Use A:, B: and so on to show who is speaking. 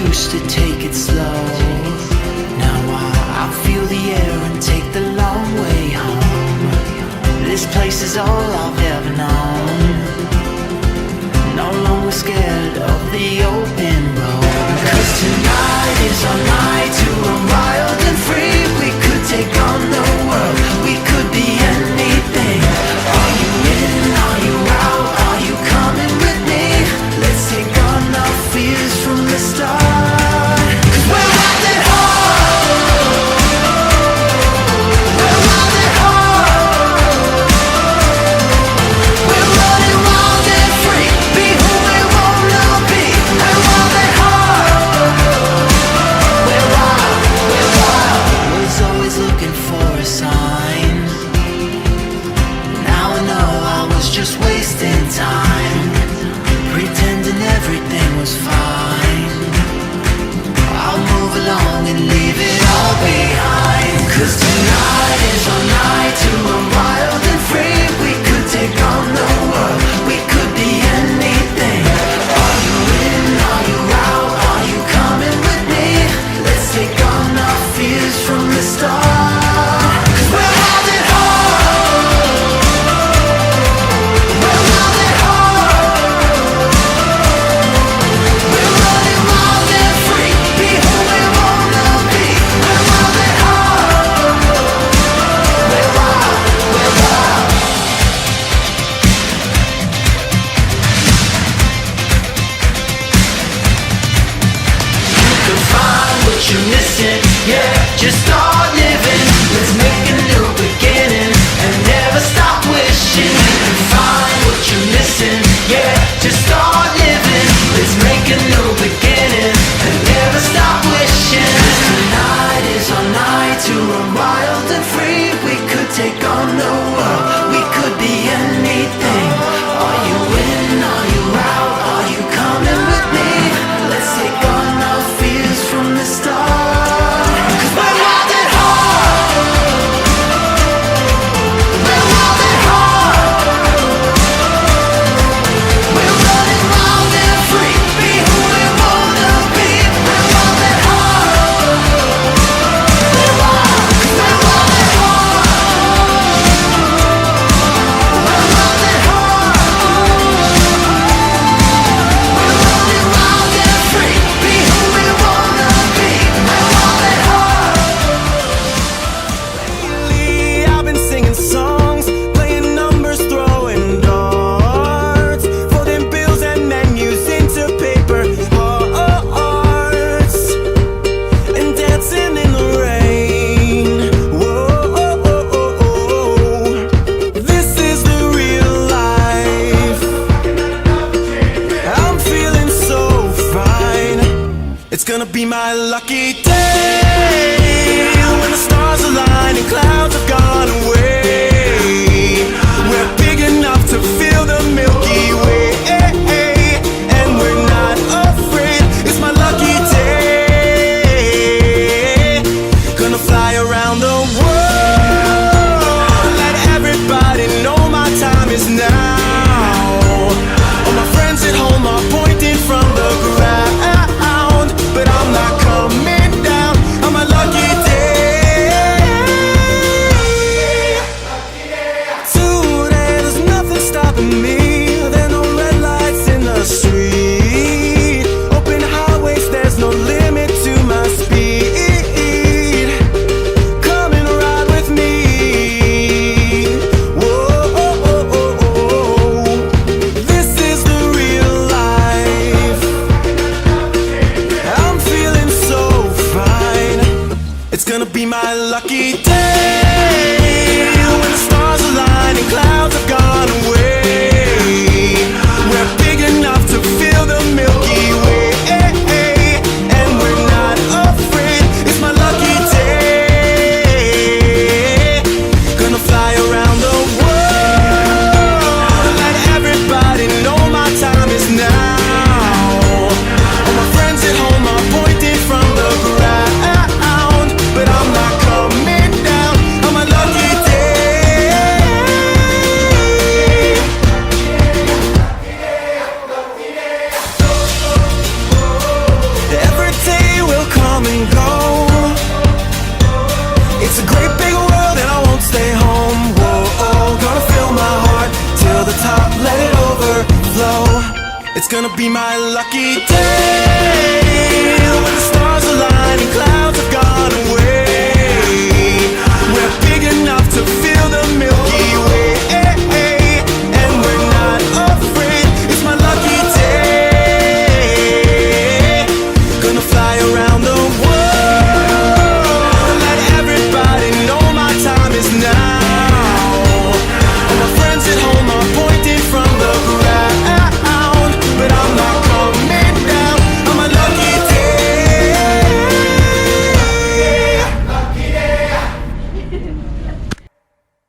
A: used to take it slow. Now I feel the air and take the long way home. This place is all I've ever known. No longer scared of the open road. 'Cause tonight is our night to run wild and free. We could take on the world, we could be anything. Are you in, are you out, are you coming with me? Let's take on our fears from the start. 'Cause we're wild at heart. We're wild at heart. We're running wild and free. Be who we wanna be. We're wild at heart. We're wild, we're wild. Was always looking for a sign. Now I know I was just wasting time, pretending everything was fine. I'll move along and leave it all behind. 'Cause tonight is our night to run wild and free. We could take on the world, we could be anything. Are you in, are you out, are you coming with me? Let's take on our fears from the start. 'Cause we're wild at heart. We're wild at heart. We're running wild and free. Be who we wanna be. We're wild at heart. We're wild, we're wild. You can find what you're missing, yeah, just start living. Let's make a new beginning and never stop wishing. You can find what you're missing, yeah, just start living. Let's make a new beginning and never stop wishing. 'Cause tonight is our night to run wild and free. We could take on the world, we could be anything. Are you in, are you out, are you coming with me? Let's take on our fears from the start. 'Cause we're wild at heart. We're wild at heart. We're running wild and free. Be who we wanna be. We're wild at heart. We're wild. 'Cause we're wild at heart. We're wild at heart. We're running wild and free. Be who we wanna be. We're wild at heart.
B: Lately, I've been singing songs, playing numbers, throwing darts, folding bills and menus into paper hearts, and dancing in the rain. Whoa, this is the real life. I'm feeling so fine. It's gonna be my lucky day when the stars align and clouds have gone away. We're big enough to feel the Milky Way, and we're not afraid. It's my lucky day. Gonna fly around the world, let everybody know my time is now. All my friends at home are pointing from the ground, but I'm not coming down. It's gonna be my lucky day when the stars align and clouds